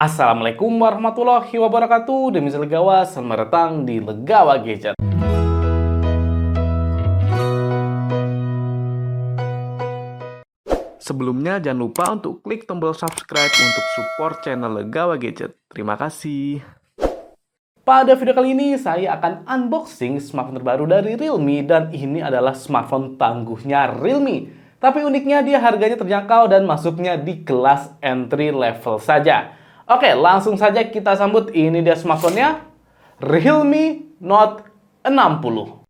Assalamualaikum warahmatullahi wabarakatuh. Demi Legawa, selamat datang di Legawa Gadget. Sebelumnya jangan lupa untuk klik tombol subscribe untuk support channel Legawa Gadget. Terima kasih. Pada video kali ini saya akan unboxing smartphone terbaru dari Realme dan ini adalah smartphone tangguhnya Realme. Tapi uniknya dia harganya terjangkau dan masuknya di kelas entry level saja. Oke, langsung saja kita sambut. Ini dia smartphone-nya, Realme Note 60.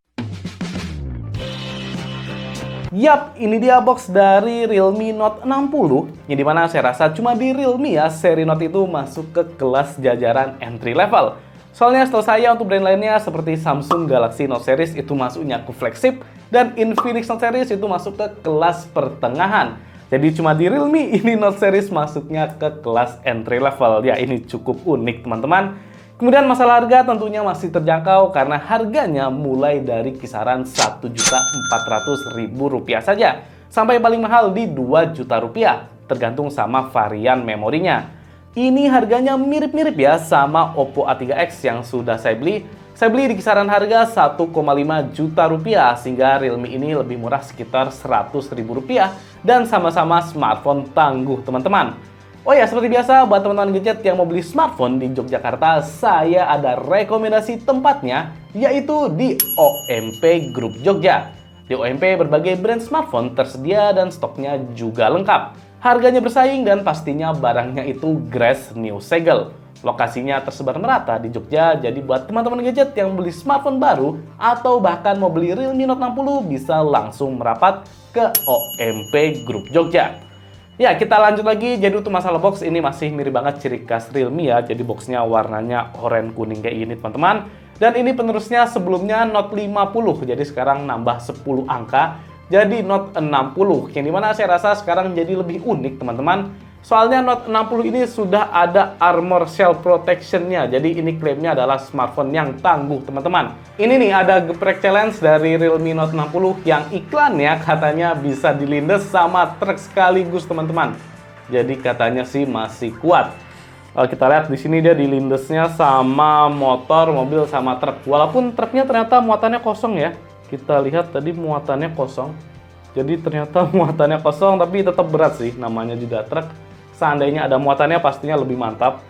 Yap, ini dia box dari Realme Note 60, yang dimana saya rasa cuma di Realme ya, seri Note itu masuk ke kelas jajaran entry level. Soalnya setahu saya untuk brand lainnya seperti Samsung Galaxy Note Series itu masuknya ke flagship, dan Infinix Note Series itu masuk ke kelas pertengahan. Jadi cuma di Realme ini Note Series masuknya ke kelas entry level. Ya, ini cukup unik teman-teman. Kemudian masalah harga tentunya masih terjangkau karena harganya mulai dari kisaran Rp1.400.000 saja. Sampai paling mahal di Rp2.000.000, tergantung sama varian memorinya. Ini harganya mirip-mirip ya sama Oppo A3X yang sudah saya beli. Saya beli di kisaran harga Rp1,5 juta, sehingga Realme ini lebih murah sekitar Rp100.000 dan sama-sama smartphone tangguh teman-teman. Oh ya, seperti biasa buat teman-teman gadget yang mau beli smartphone di Yogyakarta, saya ada rekomendasi tempatnya, yaitu di OMP Group Jogja. Di OMP berbagai brand smartphone tersedia dan stoknya juga lengkap. Harganya bersaing dan pastinya barangnya itu Grass New Segel. Lokasinya tersebar merata di Jogja, jadi buat teman-teman gadget yang beli smartphone baru atau bahkan mau beli Realme Note 60 bisa langsung merapat ke OMP Group Jogja. Ya, kita lanjut lagi. Jadi untuk masalah box ini masih mirip banget ciri khas Realme ya. Jadi boxnya warnanya oranye kuning kayak ini teman-teman. Dan ini penerusnya sebelumnya Note 50, jadi sekarang nambah 10 angka. Jadi Note 60, yang dimana saya rasa sekarang jadi lebih unik teman-teman. Soalnya Note 60 ini sudah ada Armor Shell Protection-nya. Jadi ini klaimnya adalah smartphone yang tangguh teman-teman. Ini nih ada geprek challenge dari Realme Note 60 yang iklannya katanya bisa dilindas sama truk sekaligus teman-teman. Jadi katanya sih masih kuat. Kalau kita lihat di sini dia dilindasnya sama motor, mobil sama truk. Walaupun truknya ternyata muatannya kosong ya. Kita lihat tadi muatannya kosong. Jadi ternyata muatannya kosong tapi tetap berat sih, namanya juga truk. Seandainya ada muatannya pastinya lebih mantap.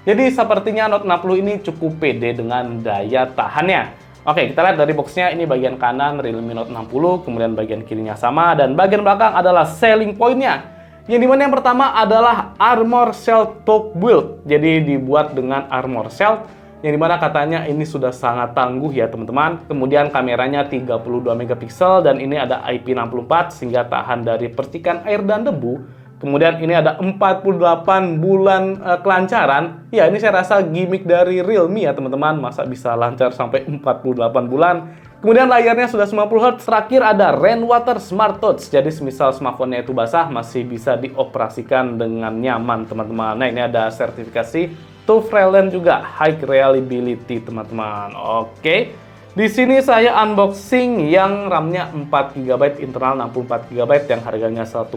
Jadi sepertinya Note 60 ini cukup pede dengan daya tahannya. Oke, kita lihat dari boxnya. Ini bagian kanan Realme Note 60, kemudian bagian kirinya sama, dan bagian belakang adalah selling point-nya. Yang dimana yang pertama adalah Armor Shell Top Build. Jadi dibuat dengan Armor Shell, yang dimana katanya ini sudah sangat tangguh ya teman-teman. Kemudian kameranya 32 megapiksel dan ini ada IP64 sehingga tahan dari percikan air dan debu. Kemudian ini ada 48 bulan kelancaran. Ya, ini saya rasa gimmick dari Realme ya teman-teman. Masa bisa lancar sampai 48 bulan. Kemudian layarnya sudah 90 Hz. Terakhir ada Rainwater Smart Touch. Jadi semisal smartphone-nya itu basah masih bisa dioperasikan dengan nyaman teman-teman. Nah, ini ada sertifikasi TÜV Rheinland juga, High Reliability teman-teman. Oke. Di sini saya unboxing yang RAM-nya 4GB, internal 64GB yang harganya 1,4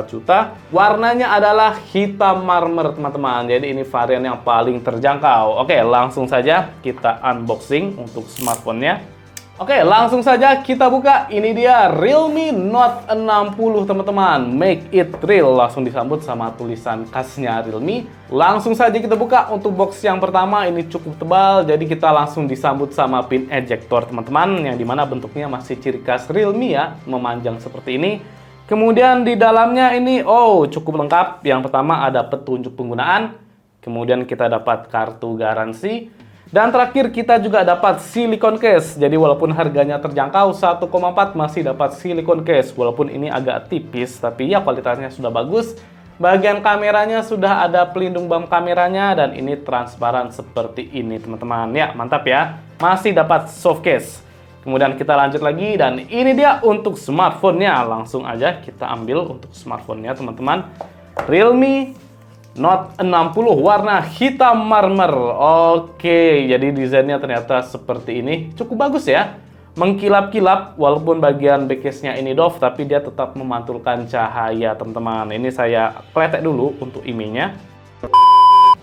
juta. Warnanya adalah hitam marmer teman-teman. Jadi ini varian yang paling terjangkau. Oke, langsung saja kita unboxing untuk smartphone-nya. Oke, langsung saja kita buka. Ini dia Realme Note 60 teman-teman. Make it real. Langsung disambut sama tulisan khasnya Realme. Langsung saja kita buka. Untuk box yang pertama ini cukup tebal, jadi kita langsung disambut sama pin ejector teman-teman, yang dimana bentuknya masih ciri khas Realme ya, memanjang seperti ini. Kemudian di dalamnya ini cukup lengkap. Yang pertama ada petunjuk penggunaan, kemudian kita dapat kartu garansi. Dan terakhir kita juga dapat silicone case. Jadi walaupun harganya terjangkau 1,4 masih dapat silicone case. Walaupun ini agak tipis tapi ya kualitasnya sudah bagus. Bagian kameranya sudah ada pelindung bump kameranya dan ini transparan seperti ini teman-teman. Ya, mantap ya. Masih dapat soft case. Kemudian kita lanjut lagi dan ini dia untuk smartphone-nya. Langsung aja kita ambil untuk smartphone-nya teman-teman. Realme Note 60 warna hitam marmer. Oke, jadi desainnya ternyata seperti ini. Cukup bagus ya. Mengkilap-kilap, walaupun bagian backcase-nya ini doff, tapi dia tetap memantulkan cahaya teman-teman. Ini saya kletek dulu untuk IMEI-nya.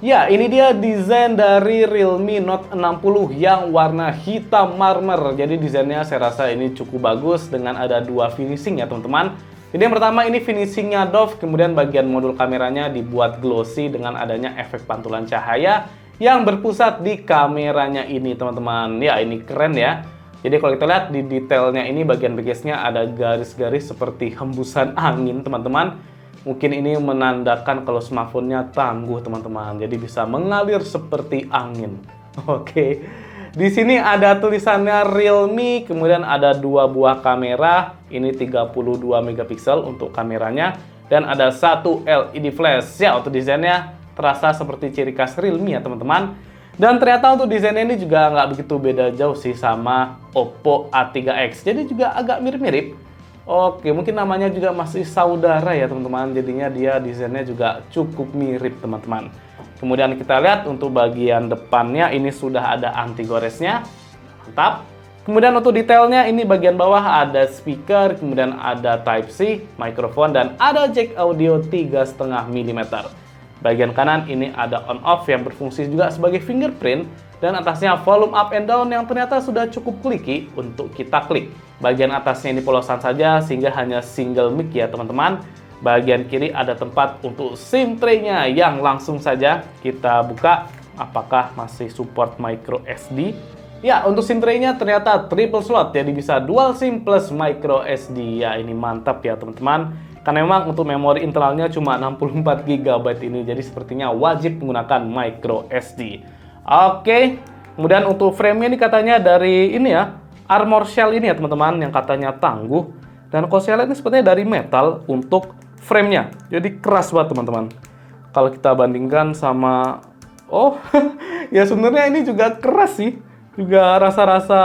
Ya, ini dia desain dari Realme Note 60 yang warna hitam marmer. Jadi desainnya saya rasa ini cukup bagus dengan ada dua finishing ya teman-teman. Jadi yang pertama ini finishingnya doff, kemudian bagian modul kameranya dibuat glossy dengan adanya efek pantulan cahaya yang berpusat di kameranya ini teman-teman. Ya, ini keren ya. Jadi kalau kita lihat di detailnya ini bagian backsnya ada garis-garis seperti hembusan angin teman-teman. Mungkin ini menandakan kalau smartphone-nya tangguh teman-teman. Jadi bisa mengalir seperti angin. Oke. Di sini ada tulisannya Realme, kemudian ada dua buah kamera. Ini 32 megapiksel untuk kameranya dan ada satu LED flash. Ya, untuk desainnya terasa seperti ciri khas Realme ya teman-teman. Dan ternyata untuk desainnya ini juga nggak begitu beda jauh sih sama Oppo A3X. Jadi juga agak mirip-mirip. Oke, mungkin namanya juga masih saudara ya teman-teman. Jadinya dia desainnya juga cukup mirip teman-teman. Kemudian kita lihat untuk bagian depannya ini sudah ada anti goresnya. Mantap. Kemudian untuk detailnya ini bagian bawah ada speaker, kemudian ada Type-C, mikrofon, dan ada jack audio 3,5 mm. Bagian kanan ini ada on-off yang berfungsi juga sebagai fingerprint. Dan atasnya volume up and down yang ternyata sudah cukup clicky untuk kita klik. Bagian atasnya ini polosan saja sehingga hanya single mic ya teman-teman. Bagian kiri ada tempat untuk SIM tray-nya yang langsung saja kita buka. Apakah masih support micro SD? Ya, untuk SIM tray-nya ternyata triple slot, jadi bisa dual SIM plus micro SD. Ya, ini mantap ya teman-teman. Karena memang untuk memori internalnya cuma 64 GB ini, jadi sepertinya wajib menggunakan micro SD. Oke, kemudian untuk frame-nya ini katanya dari ini ya, armor shell ini ya teman-teman, yang katanya tangguh. Dan kalau saya lihat ini sepertinya dari metal untuk frame-nya, jadi keras banget teman-teman. Kalau kita bandingkan sama, ya sebenarnya ini juga keras sih, juga rasa-rasa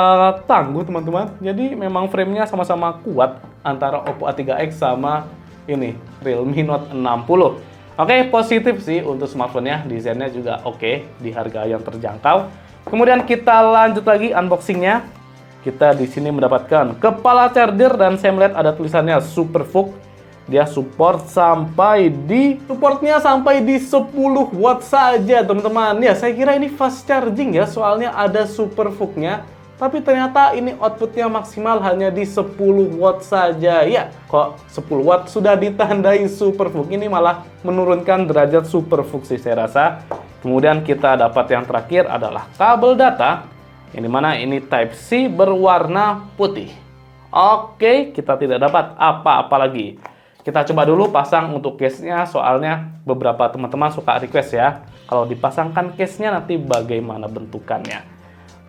tangguh teman-teman. Jadi memang frame-nya sama-sama kuat antara Oppo A3X sama ini Realme Note 60. Oke, positif sih untuk smartphone-nya, desainnya juga oke di harga yang terjangkau. Kemudian kita lanjut lagi unboxing-nya. Kita di sini mendapatkan kepala charger dan saya melihat ada tulisannya SuperVOOC. Dia supportnya sampai di 10 watt saja, teman-teman. Ya, saya kira ini fast charging ya, soalnya ada SuperVOOC-nya. Tapi ternyata ini outputnya maksimal hanya di 10 watt saja. Ya, kok 10 watt sudah ditandai SuperVOOC, ini malah menurunkan derajat SuperVOOC sih saya rasa. Kemudian kita dapat yang terakhir adalah kabel data, yang dimana ini Type-C berwarna putih. Oke, kita tidak dapat apa-apa lagi. Kita coba dulu pasang untuk case-nya, soalnya beberapa teman-teman suka request ya. Kalau dipasangkan case-nya nanti bagaimana bentukannya.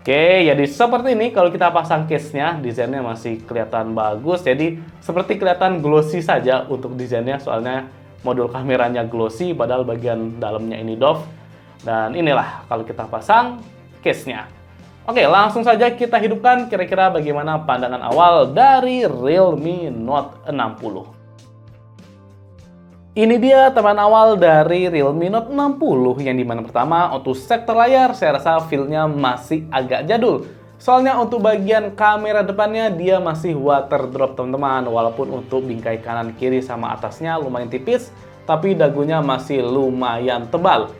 Oke, jadi seperti ini kalau kita pasang case-nya, desainnya masih kelihatan bagus. Jadi seperti kelihatan glossy saja untuk desainnya, soalnya modul kameranya glossy, padahal bagian dalamnya ini doff. Dan inilah kalau kita pasang case-nya. Oke, langsung saja kita hidupkan kira-kira bagaimana pandangan awal dari Realme Note 60. Ini dia teman awal dari Realme Note 60, yang dimana pertama untuk sektor layar saya rasa feel-nya masih agak jadul. Soalnya untuk bagian kamera depannya dia masih water drop teman-teman, walaupun untuk bingkai kanan kiri sama atasnya lumayan tipis, tapi dagunya masih lumayan tebal.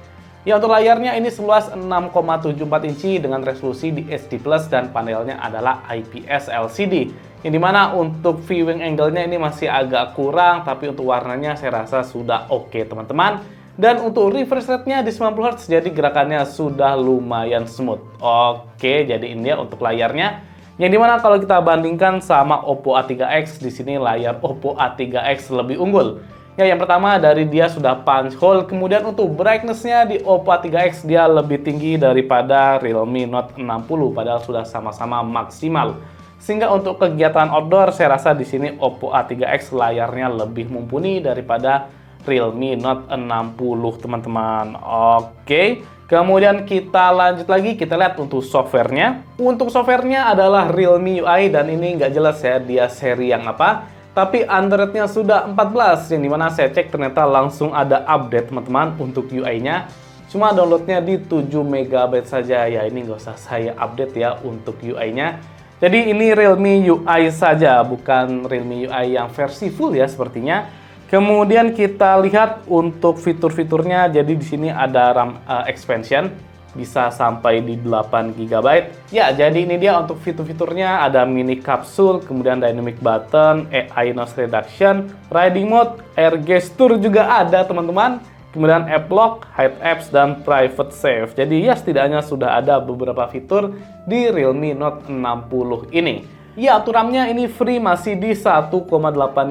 Ya, untuk layarnya ini seluas 6,74 inci dengan resolusi di HD+ dan panelnya adalah IPS LCD. Yang dimana untuk viewing angle-nya ini masih agak kurang, tapi untuk warnanya saya rasa sudah oke teman-teman. Dan untuk refresh rate-nya di 90Hz, jadi gerakannya sudah lumayan smooth. Oke, jadi ini ya untuk layarnya. Yang dimana kalau kita bandingkan sama Oppo A3X, di sini layar Oppo A3X lebih unggul. Ya, yang pertama dari dia sudah punch hole, kemudian untuk brightness-nya di Oppo A3X dia lebih tinggi daripada Realme Note 60, padahal sudah sama-sama maksimal. Sehingga untuk kegiatan outdoor saya rasa di sini Oppo A3X layarnya lebih mumpuni daripada Realme Note 60 teman-teman. Oke, kemudian kita lanjut lagi, kita lihat untuk softwarenya. Untuk softwarenya adalah Realme UI dan ini nggak jelas ya dia seri yang apa. Tapi Android-nya sudah 14, yang dimana saya cek ternyata langsung ada update teman-teman untuk UI-nya. Cuma downloadnya di 7 MB saja, ya ini nggak usah saya update ya untuk UI-nya. Jadi ini Realme UI saja, bukan Realme UI yang versi full ya sepertinya. Kemudian kita lihat untuk fitur-fiturnya, jadi di sini ada RAM expansion, bisa sampai di 8 GB. Ya, jadi ini dia untuk fitur-fiturnya, ada mini kapsul, kemudian dynamic button, AI noise reduction, riding mode, air gesture juga ada teman-teman, kemudian app lock, hide apps, dan private save. Jadi ya setidaknya sudah ada beberapa fitur di Realme Note 60 ini. Ya, untuk RAM-nya ini free masih di 1,8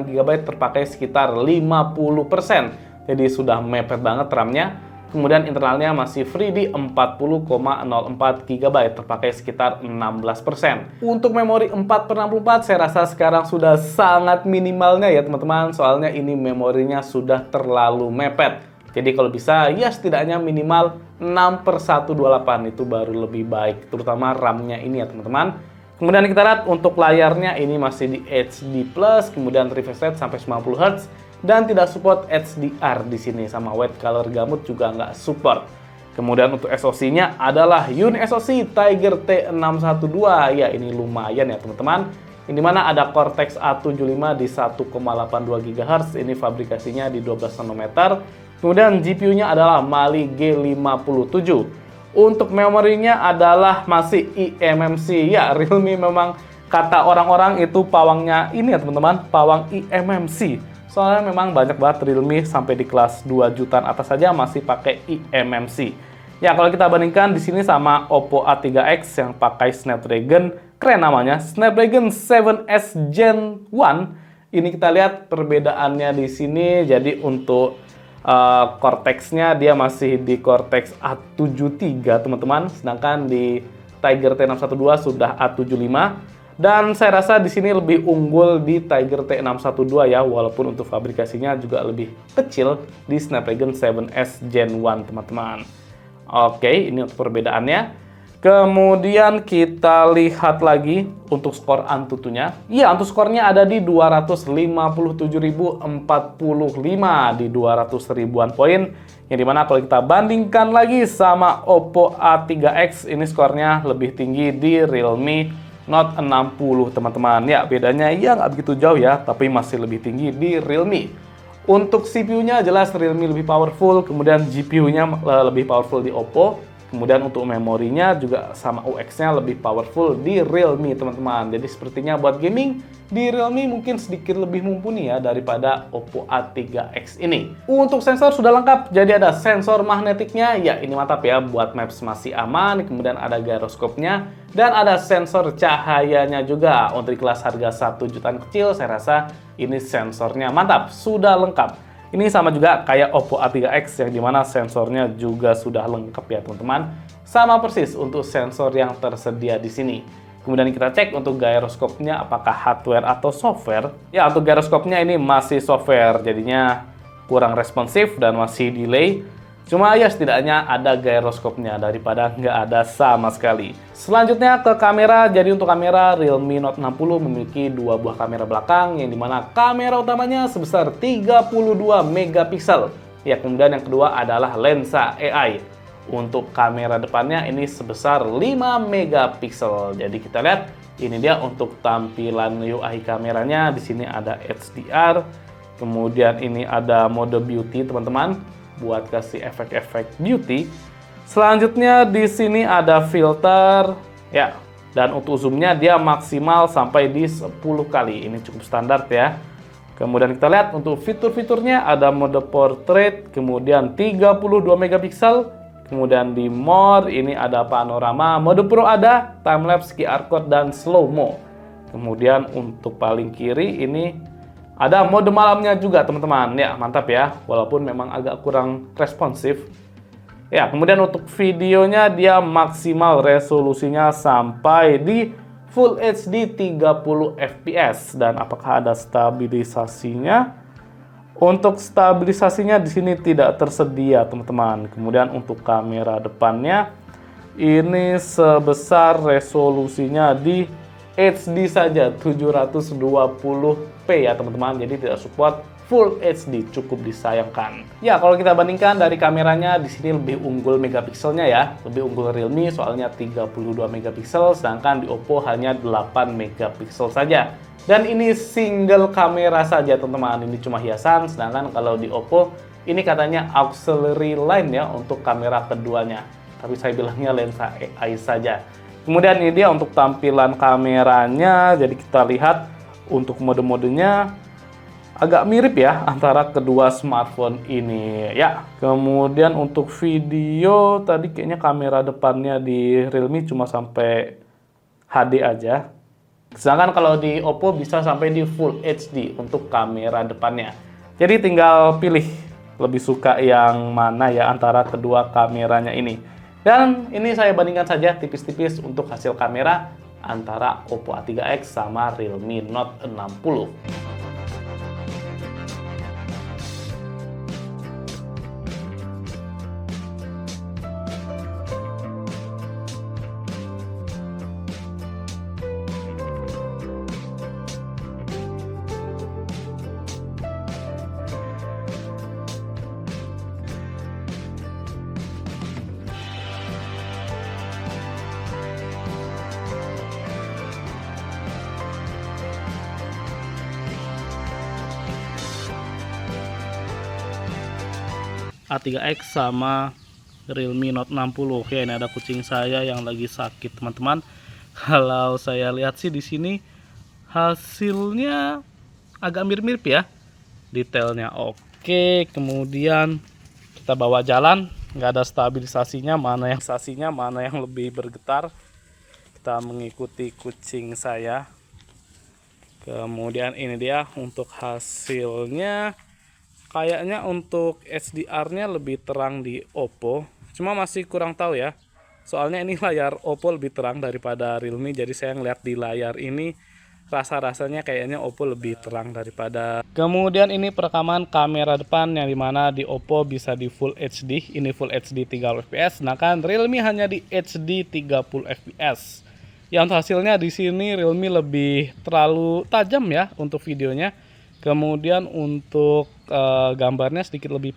GB, terpakai sekitar 50%. Jadi sudah mepet banget RAM-nya. Kemudian internalnya masih free di 40,04 GB, terpakai sekitar 16%. Untuk memori 4/64 saya rasa sekarang sudah sangat minimalnya ya teman-teman, soalnya ini memorinya sudah terlalu mepet. Jadi kalau bisa ya setidaknya minimal 6/128 itu baru lebih baik, terutama RAM-nya ini ya teman-teman. Kemudian kita lihat untuk layarnya ini masih di HD+, kemudian refresh rate sampai 90 Hz dan tidak support HDR di sini, sama white color gamut juga nggak support. Kemudian untuk SoC-nya adalah UniSoC Tiger T612. Ya, ini lumayan ya teman-teman. Ini mana ada Cortex A75 di 1,82 GHz, ini fabrikasinya di 12 nanometer. Kemudian GPU-nya adalah Mali G57. Untuk memorinya adalah masih eMMC. Ya, Realme memang kata orang-orang itu pawangnya ini ya teman-teman, pawang eMMC. Soalnya memang banyak banget Realme sampai di kelas 2 jutaan atas saja masih pakai eMMC. Ya, kalau kita bandingkan di sini sama Oppo A3X yang pakai Snapdragon, keren namanya, Snapdragon 7S Gen 1. Ini kita lihat perbedaannya di sini. Jadi untuk Cortex-nya dia masih di Cortex A73 teman-teman, sedangkan di Tiger T612 sudah A75. Dan saya rasa di sini lebih unggul di Tiger T612 ya, walaupun untuk fabrikasinya juga lebih kecil di Snapdragon 7S Gen 1 teman-teman. Oke, ini untuk perbedaannya. Kemudian kita lihat lagi untuk skor Antutunya. Ya, untuk skornya ada di 257.045 di 200 ribuan poin. Yang dimana kalau kita bandingkan lagi sama Oppo A3X, ini skornya lebih tinggi di Realme Note 60 teman-teman. Ya, bedanya ya nggak begitu jauh ya, tapi masih lebih tinggi di Realme. Untuk CPU-nya jelas Realme lebih powerful, kemudian GPU-nya lebih powerful di Oppo. Kemudian untuk memorinya juga sama UX-nya lebih powerful di Realme teman-teman. Jadi sepertinya buat gaming di Realme mungkin sedikit lebih mumpuni ya daripada Oppo A3X ini. Untuk sensor sudah lengkap, jadi ada sensor magnetiknya, ya ini mantap ya, buat maps masih aman. Kemudian ada gyroskopnya dan ada sensor cahayanya juga. Untuk di kelas harga 1 jutaan kecil saya rasa ini sensornya mantap, sudah lengkap. Ini sama juga kayak Oppo A3X yang dimana sensornya juga sudah lengkap ya teman-teman. Sama persis untuk sensor yang tersedia di sini. Kemudian kita cek untuk gyroskopnya apakah hardware atau software. Ya, untuk gyroskopnya ini masih software, jadinya kurang responsif dan masih delay. Cuma ya setidaknya ada gyroskopnya daripada nggak ada sama sekali. Selanjutnya ke kamera. Jadi untuk kamera Realme Note 60 memiliki dua buah kamera belakang yang dimana kamera utamanya sebesar 32 megapiksel. Ya, kemudian yang kedua adalah lensa AI. Untuk kamera depannya ini sebesar 5 megapiksel. Jadi kita lihat ini dia untuk tampilan UI kameranya. Di sini ada HDR. Kemudian ini ada mode beauty teman-teman, buat kasih efek-efek beauty. Selanjutnya di sini ada filter ya, dan untuk zoomnya dia maksimal sampai di 10 kali. Ini cukup standar ya. Kemudian kita lihat untuk fitur-fiturnya ada mode portrait, kemudian 32 megapiksel. Kemudian di more ini ada panorama, mode pro ada, timelapse, QR code, dan slow mo. Kemudian untuk paling kiri ini ada mode malamnya juga teman-teman. Ya, mantap ya, walaupun memang agak kurang responsif. Ya, kemudian untuk videonya dia maksimal resolusinya sampai di Full HD 30 fps. Dan apakah ada stabilisasinya? Untuk stabilisasinya di sini tidak tersedia teman-teman. Kemudian untuk kamera depannya ini sebesar resolusinya di HD saja 720p ya teman-teman, jadi tidak support Full HD, cukup disayangkan. Ya, kalau kita bandingkan dari kameranya, di sini lebih unggul megapikselnya ya. Lebih unggul Realme soalnya 32 megapiksel, sedangkan di Oppo hanya 8 megapiksel saja. Dan ini single kamera saja teman-teman, ini cuma hiasan, sedangkan kalau di Oppo ini katanya auxiliary line ya untuk kamera keduanya. Tapi saya bilangnya lensa AI saja. Kemudian ini dia untuk tampilan kameranya, jadi kita lihat untuk mode-modenya agak mirip ya antara kedua smartphone ini ya. Kemudian untuk video tadi kayaknya kamera depannya di Realme cuma sampai HD aja. Sedangkan kalau di Oppo bisa sampai di Full HD untuk kamera depannya. Jadi tinggal pilih lebih suka yang mana ya antara kedua kameranya ini. Dan ini saya bandingkan saja tipis-tipis untuk hasil kamera antara Oppo A3X sama Realme Note 60. A3X sama Realme Note 60. Ya, ini ada kucing saya yang lagi sakit, teman-teman. Kalau saya lihat sih di sini hasilnya agak mirip-mirip ya. Detailnya oke, kemudian kita bawa jalan, nggak ada stabilisasinya, mana yang lebih bergetar. Kita mengikuti kucing saya. Kemudian ini dia untuk hasilnya. Kayaknya untuk HDR-nya lebih terang di Oppo, cuma masih kurang tahu ya. Soalnya ini layar Oppo lebih terang daripada Realme, jadi saya ngeliat di layar ini rasa-rasanya kayaknya Oppo lebih terang daripada. Kemudian ini perekaman kamera depan yang dimana di Oppo bisa di Full HD, ini Full HD 30 fps, sedangkan Realme hanya di HD 30 fps. Ya, untuk hasilnya di sini Realme lebih terlalu tajam ya untuk videonya. Kemudian untuk gambarnya sedikit lebih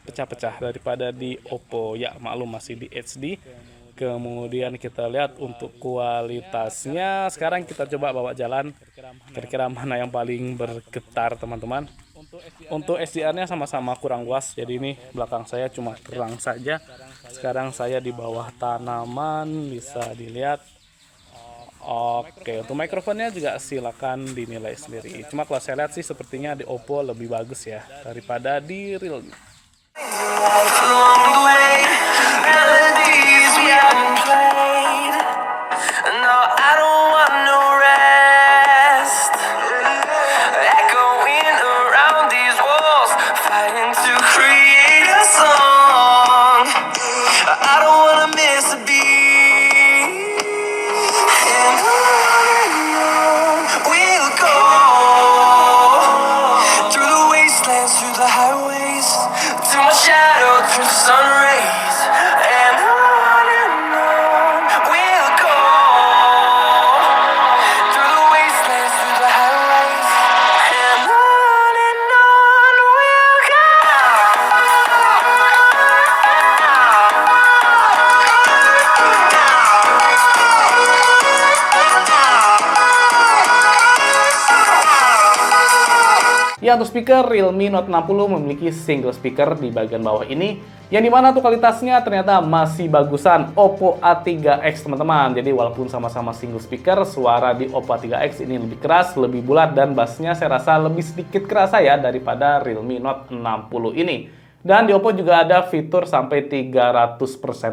pecah-pecah daripada di Oppo. Ya, maklum masih di HD. Kemudian kita lihat untuk kualitasnya. Sekarang kita coba bawa jalan. Kira-kira mana yang paling bergetar, teman-teman. Untuk SDR-nya sama-sama kurang luas. Jadi ini belakang saya cuma terang saja. Sekarang saya di bawah tanaman, bisa dilihat. Oke, untuk mikrofonnya juga silakan dinilai sendiri. Cuma kalau saya lihat sih sepertinya di Oppo lebih bagus ya daripada di Realme. Ya, untuk speaker Realme Note 60 memiliki single speaker di bagian bawah ini, yang dimana tuh kualitasnya ternyata masih bagusan Oppo A3X, teman-teman. Jadi walaupun sama-sama single speaker, suara di Oppo A3X ini lebih keras, lebih bulat, dan bassnya saya rasa lebih sedikit kerasa ya daripada Realme Note 60 ini. Dan di Oppo juga ada fitur sampai 300%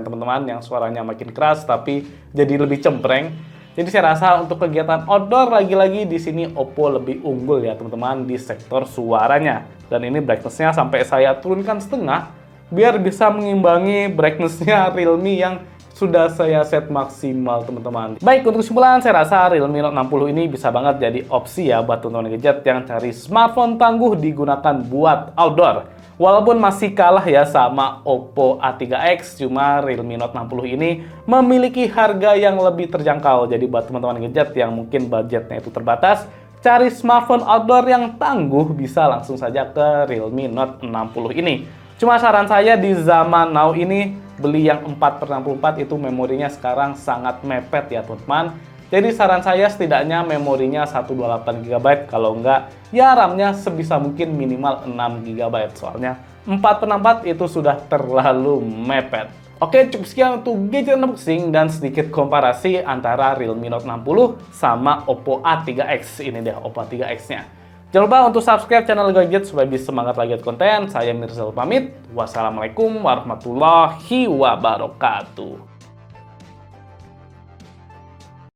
teman-teman, yang suaranya makin keras tapi jadi lebih cempreng. Jadi saya rasa untuk kegiatan outdoor lagi-lagi di sini Oppo lebih unggul ya teman-teman di sektor suaranya. Dan ini brightness-nya sampai saya turunkan setengah biar bisa mengimbangi brightness-nya Realme yang sudah saya set maksimal, teman-teman. Baik, untuk kesimpulan saya rasa Realme Note 60 ini bisa banget jadi opsi ya buat teman-teman gadget yang cari smartphone tangguh digunakan buat outdoor. Walaupun masih kalah ya sama Oppo A3X, cuma Realme Note 60 ini memiliki harga yang lebih terjangkau. Jadi buat teman-teman gadget yang mungkin budgetnya itu terbatas, Cari smartphone outdoor yang tangguh bisa langsung saja ke Realme Note 60 ini. Cuma saran saya di zaman now ini, beli yang 4/64 itu memorinya sekarang sangat mepet ya teman-teman. Jadi saran saya setidaknya memorinya 128 GB, kalau enggak ya RAM-nya sebisa mungkin minimal 6 GB. Soalnya 4/64 itu sudah terlalu mepet. Oke, cukup sekian untuk gadget unboxing dan sedikit komparasi antara Realme Note 60 sama Oppo A3X. Ini dia Oppo A3X-nya. Jangan lupa untuk subscribe channel Gadget supaya bisa semangat lagi konten. Saya Mirzal pamit. Wassalamualaikum warahmatullahi wabarakatuh.